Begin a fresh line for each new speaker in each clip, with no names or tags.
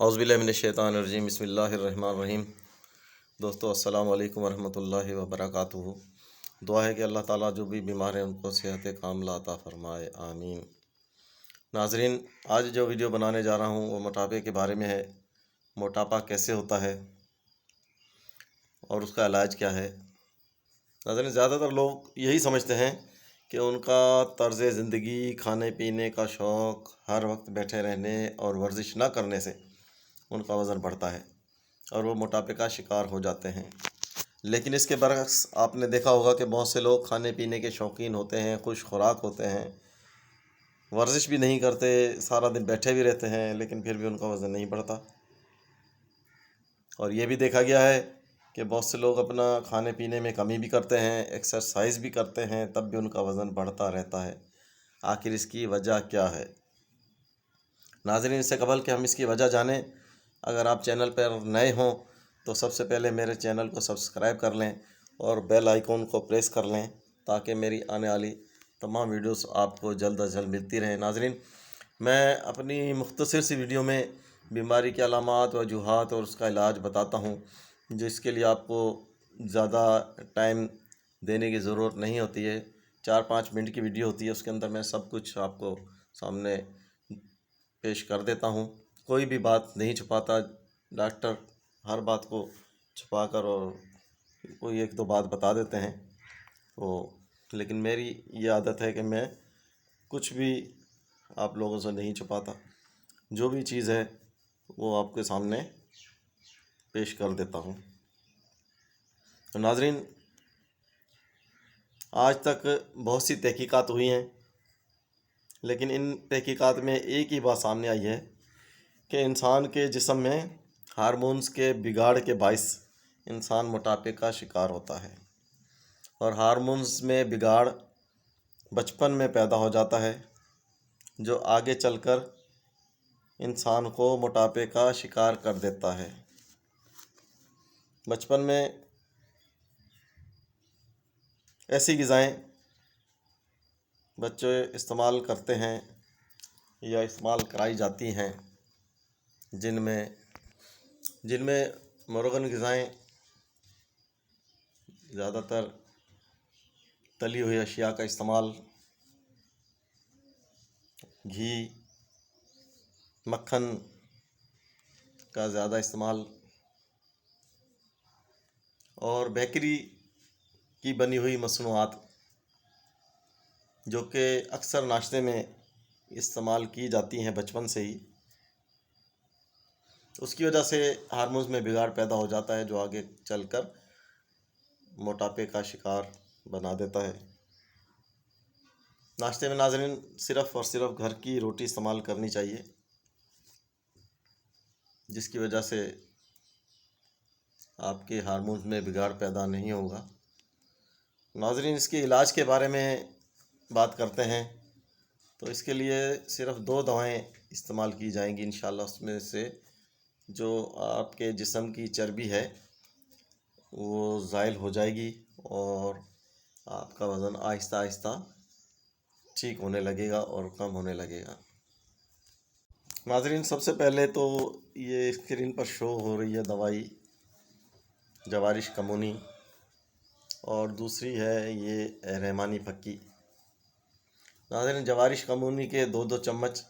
اعوذ باللہ من الشیطان الرجیم، بسم اللہ الرحمن الرحیم۔ دوستو السلام علیکم ورحمۃ اللہ وبرکاتہ۔ دعا ہے کہ اللہ تعالیٰ جو بھی بیمار ہیں ان کو صحت کاملہ عطا فرمائے، آمین۔ ناظرین، آج جو ویڈیو بنانے جا رہا ہوں وہ موٹاپے کے بارے میں ہے۔ موٹاپا کیسے ہوتا ہے اور اس کا علاج کیا ہے۔ ناظرین، زیادہ تر لوگ یہی سمجھتے ہیں کہ ان کا طرز زندگی، کھانے پینے کا شوق، ہر وقت بیٹھے رہنے اور ورزش نہ کرنے سے ان کا وزن بڑھتا ہے اور وہ موٹاپے کا شکار ہو جاتے ہیں۔ لیکن اس کے برعکس آپ نے دیکھا ہوگا کہ بہت سے لوگ کھانے پینے کے شوقین ہوتے ہیں، خوش خوراک ہوتے ہیں، ورزش بھی نہیں کرتے، سارا دن بیٹھے بھی رہتے ہیں، لیکن پھر بھی ان کا وزن نہیں بڑھتا۔ اور یہ بھی دیکھا گیا ہے کہ بہت سے لوگ اپنا کھانے پینے میں کمی بھی کرتے ہیں، ایکسرسائز بھی کرتے ہیں، تب بھی ان کا وزن بڑھتا رہتا ہے۔ آخر اس کی وجہ کیا ہے؟ ناظرین، اس سے قبل کہ ہم اس کی وجہ جانیں، اگر آپ چینل پر نئے ہوں تو سب سے پہلے میرے چینل کو سبسکرائب کر لیں اور بیل آئیکن کو پریس کر لیں تاکہ میری آنے والی تمام ویڈیوز آپ کو جلد از جلد ملتی رہیں۔ ناظرین، میں اپنی مختصر سی ویڈیو میں بیماری کے علامات، وجوہات اور اس کا علاج بتاتا ہوں، جس کے لیے آپ کو زیادہ ٹائم دینے کی ضرورت نہیں ہوتی ہے۔ 4-5 منٹ کی ویڈیو ہوتی ہے، اس کے اندر میں سب کچھ آپ کو سامنے پیش کر دیتا ہوں۔ کوئی بھی بات نہیں چھپاتا۔ ڈاکٹر ہر بات کو چھپا کر اور کوئی ایک دو بات بتا دیتے ہیں، لیکن میری یہ عادت ہے کہ میں کچھ بھی آپ لوگوں سے نہیں چھپاتا، جو بھی چیز ہے وہ آپ کے سامنے پیش کر دیتا ہوں۔ تو ناظرین، آج تک بہت سی تحقیقات ہوئی ہیں، لیکن ان تحقیقات میں ایک ہی بات سامنے آئی ہے کہ انسان کے جسم میں ہارمونز کے بگاڑ کے باعث انسان موٹاپے کا شکار ہوتا ہے، اور ہارمونز میں بگاڑ بچپن میں پیدا ہو جاتا ہے، جو آگے چل کر انسان کو موٹاپے کا شکار کر دیتا ہے۔ بچپن میں ایسی غذائیں بچے استعمال کرتے ہیں یا استعمال کرائی جاتی ہیں جن میں مرغن غذائیں، زیادہ تر تلی ہوئی اشیاء کا استعمال، گھی، مکھن کا زیادہ استعمال اور بیکری کی بنی ہوئی مصنوعات، جو کہ اکثر ناشتے میں استعمال کی جاتی ہیں بچپن سے ہی، اس کی وجہ سے ہارمونز میں بگاڑ پیدا ہو جاتا ہے، جو آگے چل کر موٹاپے کا شکار بنا دیتا ہے۔ ناشتے میں ناظرین صرف اور صرف گھر کی روٹی استعمال کرنی چاہیے، جس کی وجہ سے آپ کے ہارمونز میں بگاڑ پیدا نہیں ہوگا۔ ناظرین، اس کے علاج کے بارے میں بات کرتے ہیں تو اس کے لیے صرف 2 دوائیں استعمال کی جائیں گی انشاءاللہ۔ اس میں سے جو آپ کے جسم کی چربی ہے وہ زائل ہو جائے گی اور آپ کا وزن آہستہ آہستہ ٹھیک ہونے لگے گا اور کم ہونے لگے گا۔ ناظرین، سب سے پہلے تو یہ اسکرین پر شو ہو رہی ہے دوائی جوارش کمونی، اور دوسری ہے یہ رحمانی پھکی۔ ناظرین، جوارش کمونی کے 2 چمچ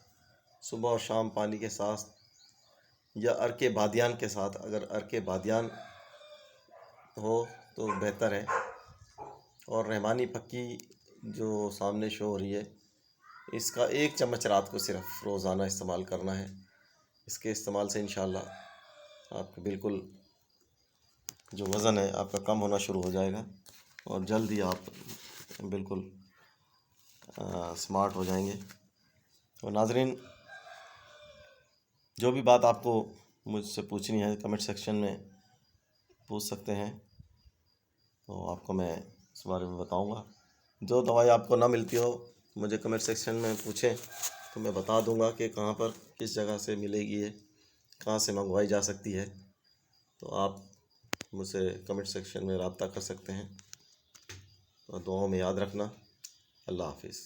صبح اور شام پانی کے ساتھ یا عرق بادیان کے ساتھ، اگر عرق بادیان ہو تو بہتر ہے، اور رحمانی پھکی جو سامنے شو ہو رہی ہے، اس کا 1 چمچ رات کو صرف روزانہ استعمال کرنا ہے۔ اس کے استعمال سے انشاءاللہ آپ کا بالکل جو وزن ہے آپ کا کم ہونا شروع ہو جائے گا اور جلد ہی آپ بالکل سمارٹ ہو جائیں گے۔ اور ناظرین، جو بھی بات آپ کو مجھ سے پوچھنی ہے کمنٹ سیکشن میں پوچھ سکتے ہیں، تو آپ کو میں اس بارے میں بتاؤں گا۔ جو دوائی آپ کو نہ ملتی ہو مجھے کمنٹ سیکشن میں پوچھیں تو میں بتا دوں گا کہ کہاں پر کس جگہ سے ملے گی، ہے کہاں سے منگوائی جا سکتی ہے، تو آپ مجھ سے کمنٹ سیکشن میں رابطہ کر سکتے ہیں۔ اور دعاؤں میں یاد رکھنا۔ اللہ حافظ۔